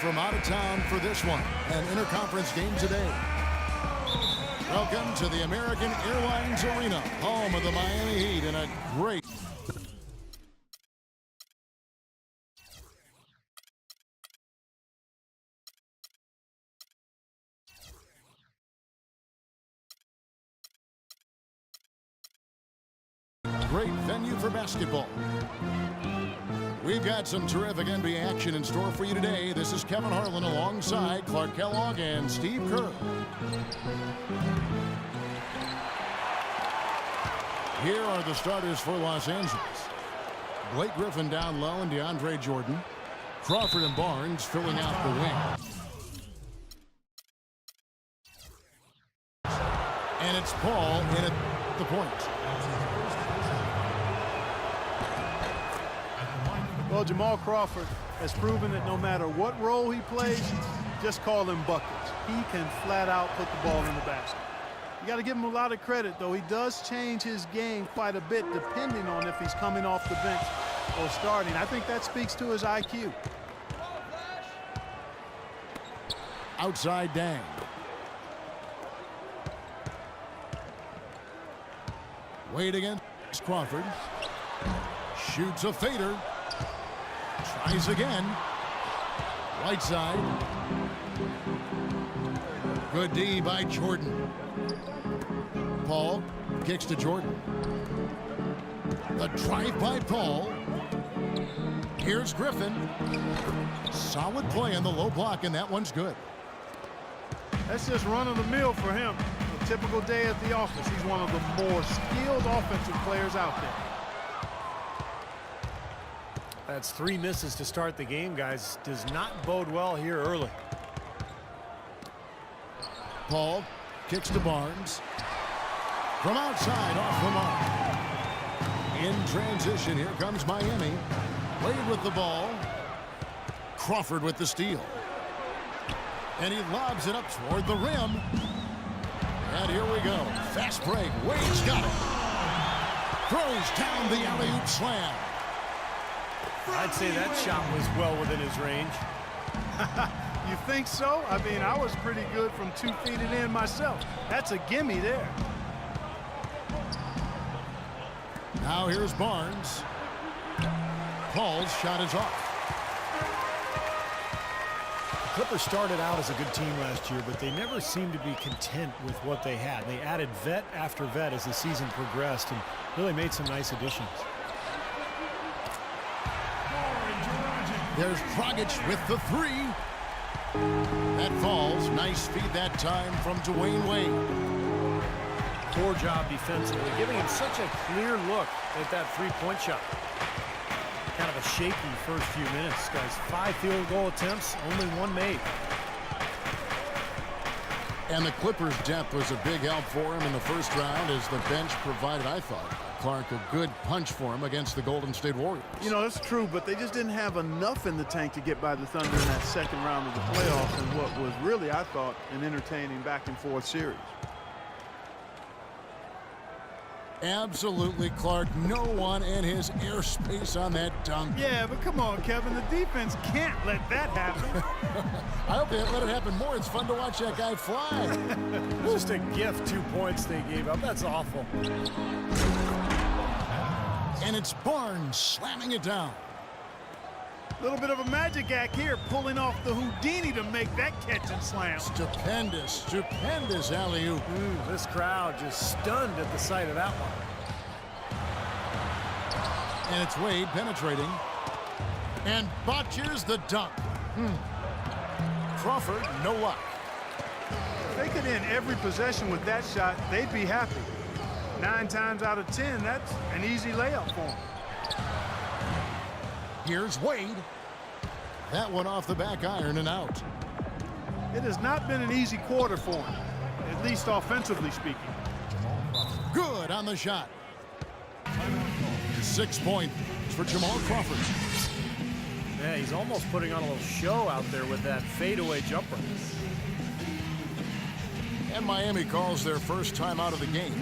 from out of town for this one, an interconference game today. Welcome to the American Airlines Arena, home of the Miami Heat, and a great venue for basketball. We've got some terrific NBA action in store for you today. This is Kevin Harlan alongside Clark Kellogg and Steve Kerr. Here are the starters for Los Angeles. Blake Griffin down low and DeAndre Jordan. Crawford and Barnes filling out the wing. And it's Paul in at the point. Well, Jamal Crawford has proven that no matter what role he plays, just call him buckets. He can flat out put the ball in the basket. You got to give him a lot of credit, though. He does change his game quite a bit depending on if he's coming off the bench or starting. I think that speaks to his IQ. Outside Dang. Wade against Crawford. Shoots a fader. Tries again. Right side. Good D by Jordan. Paul kicks to Jordan. The drive by Paul. Here's Griffin. Solid play in the low block, and that one's good. That's just run-of-the-mill for him. A typical day at the office. He's one of the more skilled offensive players out there. That's 3 misses to start the game, guys. Does not bode well here early. Paul kicks to Barnes. From outside, off the mark. In transition, here comes Miami. Wade with the ball. Crawford with the steal. And he lobs it up toward the rim. And here we go. Fast break. Wade's got it. Throws down the alley-oop slam. I'd say that shot was well within his range. You think so? I mean, I was pretty good from 2 feet and in myself. That's a gimme there. Now here's Barnes. Paul's shot is off. The Clippers started out as a good team last year, but they never seemed to be content with what they had. They added vet after vet as the season progressed and really made some nice additions. There's Dragic with the 3. That falls. Nice feed that time from Dwayne Wade. Poor job defensively, giving him such a clear look at that 3-point shot. Kind of a shaky first few minutes, guys. 5 field goal attempts, only 1 made. And the Clippers' depth was a big help for him in the first round as the bench provided, I thought, Clark, a good punch for him against the Golden State Warriors. You know, that's true, but they just didn't have enough in the tank to get by the Thunder in that second round of the playoffs and what was really, I thought, an entertaining back-and-forth series. Absolutely, Clark. No one in his airspace on that dunk. Yeah, but come on, Kevin. The defense can't let that happen. I hope they let it happen more. It's fun to watch that guy fly. Just a gift, 2 points they gave up. That's awful. And it's Barnes slamming it down. A little bit of a magic act here, pulling off the Houdini to make that catch and slam. Stupendous, stupendous alley-oop. This crowd just stunned at the sight of that one. And it's Wade penetrating. And botches the dunk. Crawford, no luck. If they could end every possession with that shot, they'd be happy. 9 times out of 10, that's an easy layup for them. Here's Wade. That one off the back iron and out. It has not been an easy quarter for him, at least offensively speaking. Good on the shot. 6 points for Jamal Crawford. Yeah, he's almost putting on a little show out there with that fadeaway jumper. And Miami calls their first time out of the game.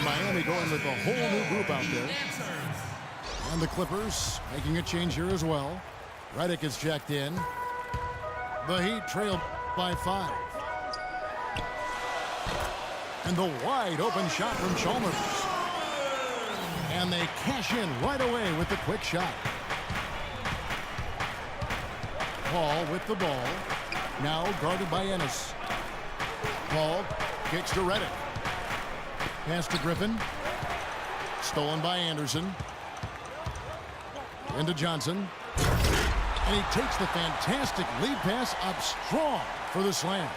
And Miami going with a whole new group out there. And the Clippers making a change here as well. Redick is checked in. The Heat trail by 5. And the wide open shot from Chalmers. And they cash in right away with the quick shot. Paul with the ball. Now guarded by Ennis. Paul kicks to Redick. Pass to Griffin. Stolen by Anderson. Into Johnson. And he takes the fantastic lead pass up strong for the slam.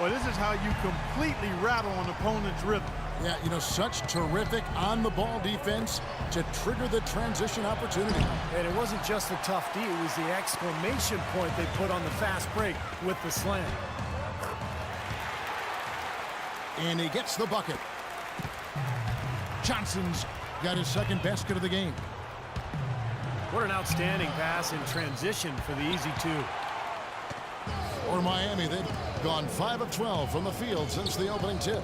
Well, this is how you completely rattle an opponent's rhythm. Yeah, you know, such terrific on-the-ball defense to trigger the transition opportunity. And it wasn't just the tough D, it was the exclamation point they put on the fast break with the slam. And he gets the bucket. Johnson's got his second basket of the game. What an outstanding pass in transition for the easy 2. For Miami, they've gone 5 of 12 from the field since the opening tip.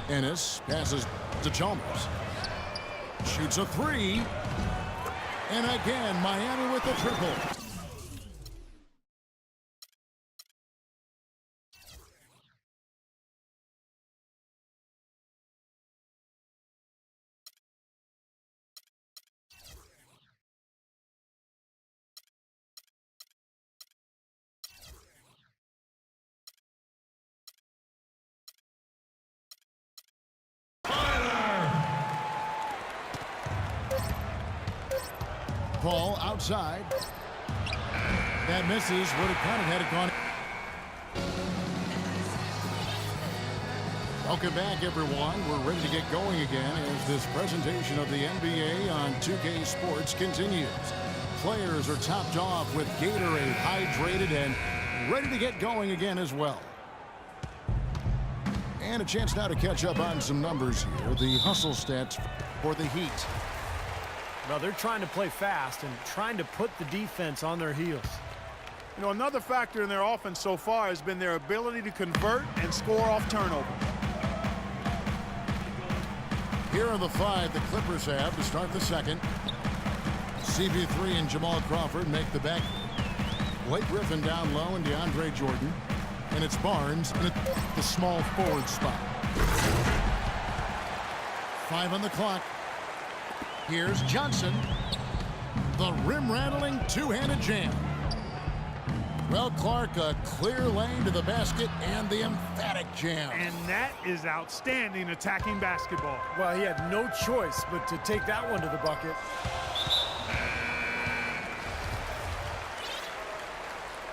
Ennis passes to Chalmers. Shoots a 3. And again, Miami with the triple. Paul outside. That misses. Would have kind of had it gone. Welcome back, everyone. We're ready to get going again as this presentation of the NBA on 2K Sports continues. Players are topped off with Gatorade, hydrated, and ready to get going again as well. And a chance now to catch up on some numbers here. The hustle stats for the Heat. Well, they're trying to play fast and trying to put the defense on their heels. You know, another factor in their offense so far has been their ability to convert and score off turnover. Here are the 5 the Clippers have to start the second. CP3 and Jamal Crawford make the back. Blake Griffin down low and DeAndre Jordan. And it's Barnes in the small forward spot. 5 on the clock. Here's Johnson. The rim-rattling two-handed jam. Well, Clark, a clear lane to the basket and the emphatic jam. And that is outstanding attacking basketball. Well, he had no choice but to take that one to the bucket.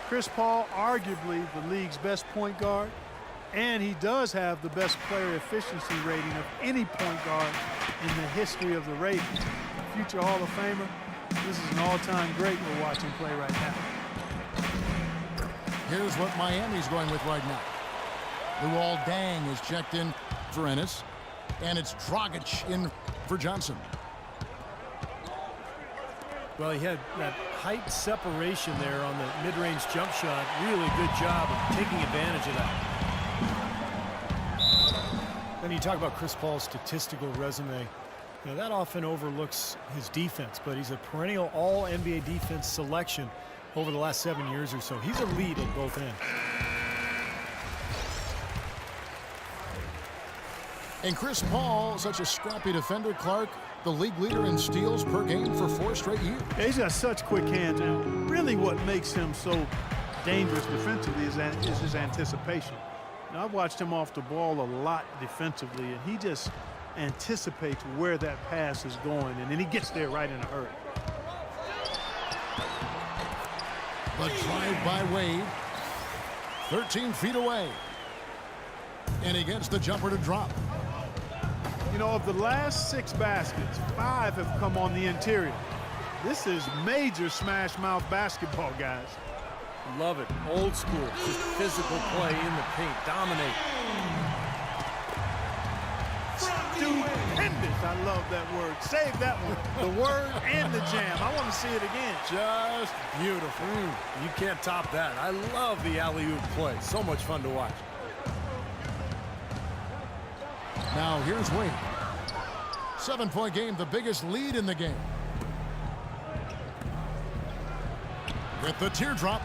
Chris Paul, arguably the league's best point guard, and he does have the best player efficiency rating of any point guard in the history of the ratings. Future Hall of Famer, this is an all-time great we're watching play right now. Here's what Miami's going with right now. Luol Deng is checked in for Ennis, and it's Dragic in for Johnson. Well, he had that height separation there on the mid-range jump shot. Really good job of taking advantage of that. Then you talk about Chris Paul's statistical resume. You know, that often overlooks his defense, but he's a perennial all-NBA defense selection over the last 7 years or so. He's a lead at both ends. And Chris Paul, such a scrappy defender, Clark, the league leader in steals per game for 4 straight years. Yeah, he's got such quick hands, and really what makes him so dangerous defensively is his anticipation. Now, I've watched him off the ball a lot defensively, and he just anticipates where that pass is going, and then he gets there right in a hurry. The drive by Wade, 13 feet away. And he gets the jumper to drop. You know, of the last 6 baskets, 5 have come on the interior. This is major smash mouth basketball, guys. Love it. Old school. Just physical play in the paint. Dominate. Stupendous. I love that word. Save that one. The word and the jam. I want to see it again. Just beautiful. You can't top that. I love the alley-oop play. So much fun to watch. Now here's Wade. 7-point game, the biggest lead in the game. With the teardrop.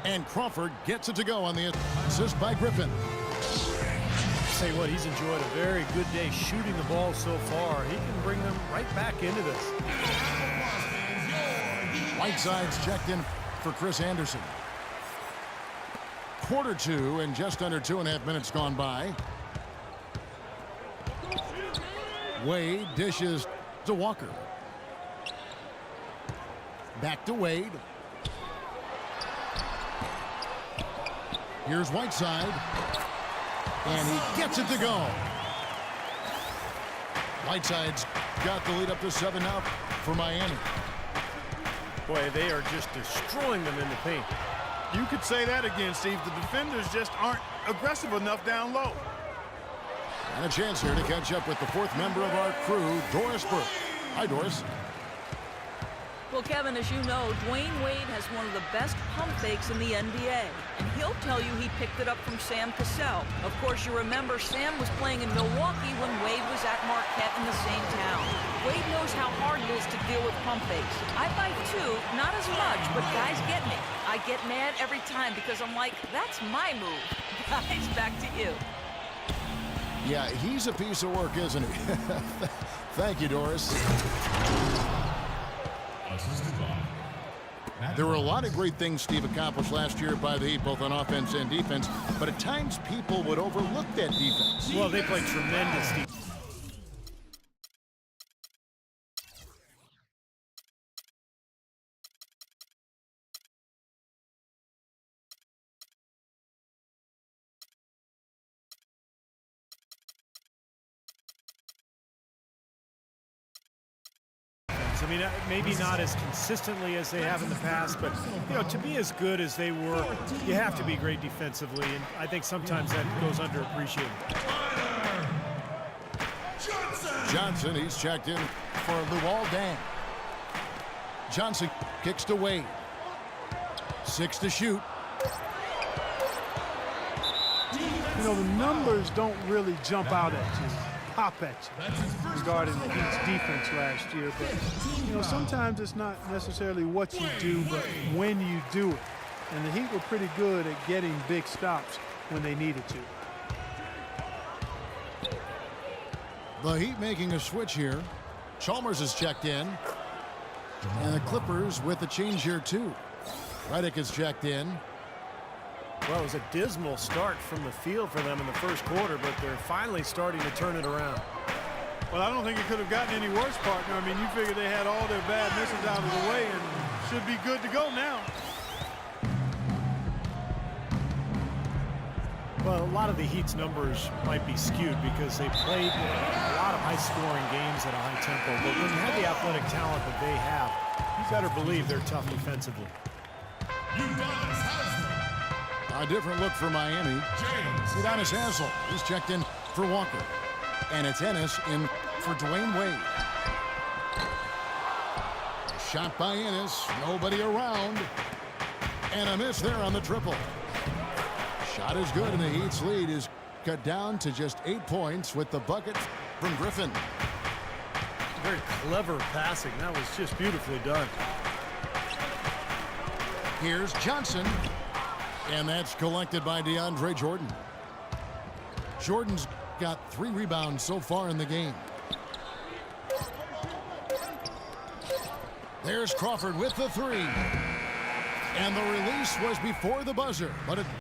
And Crawford gets it to go on the assist by Griffin. Say what, he's enjoyed a very good day shooting the ball so far. He can bring them right back into this. Whiteside's checked in for Chris Anderson. Quarter two and just under 2.5 minutes gone by. Wade dishes to Walker. Back to Wade. Here's Whiteside. And he gets it to go. Whiteside's got the lead up to 7 now for Miami. Boy, they are just destroying them in the paint. You could say that again, Steve. The defenders just aren't aggressive enough down low. And a chance here to catch up with the fourth member of our crew, Doris Burke. Hi, Doris. Well, Kevin, as you know, Dwayne Wade has one of the best pump fakes in the NBA. And he'll tell you he picked it up from Sam Cassell. Of course, you remember Sam was playing in Milwaukee when Wade was at Marquette in the same town. Wade knows how hard it is to deal with pump fakes. I bite too, not as much, but guys get me. I get mad every time because I'm like, that's my move. Guys, back to you. Yeah, he's a piece of work, isn't he? Thank you, Doris. There were a lot of great things Steve accomplished last year by the Heat, both on offense and defense, but at times people would overlook that defense. Well, they played tremendous defense. I mean, maybe not as consistently as they have in the past, but, you know, to be as good as they were, you have to be great defensively, and I think sometimes that goes underappreciated. Johnson, he's checked in for Luol Deng. Johnson kicks to Wade. 6 to shoot. You know, the numbers don't really jump out at you, pop at you regarding the Heat's defense last year. But, you know, sometimes it's not necessarily what you do, but when you do it. And the Heat were pretty good at getting big stops when they needed to. The Heat making a switch here. Chalmers is checked in. And the Clippers with a change here, too. Redick is checked in. Well, it was a dismal start from the field for them in the first quarter, but they're finally starting to turn it around. Well, I don't think it could have gotten any worse, partner. I mean, you figure they had all their bad misses out of the way and should be good to go now. Well, a lot of the Heat's numbers might be skewed because they played a lot of high-scoring games at a high tempo, but when you have the athletic talent that they have, you better believe they're tough defensively. A different look for Miami. Udonis Haslem, he's checked in for Walker. And it's Ennis in for Dwayne Wade. Shot by Ennis, nobody around. And a miss there on the triple. Shot is good, and the Heat's lead is cut down to just 8 points with the bucket from Griffin. Very clever passing. That was just beautifully done. Here's Johnson. And that's collected by DeAndre Jordan. Jordan's got 3 rebounds so far in the game. There's Crawford with the 3. And the release was before the buzzer, but it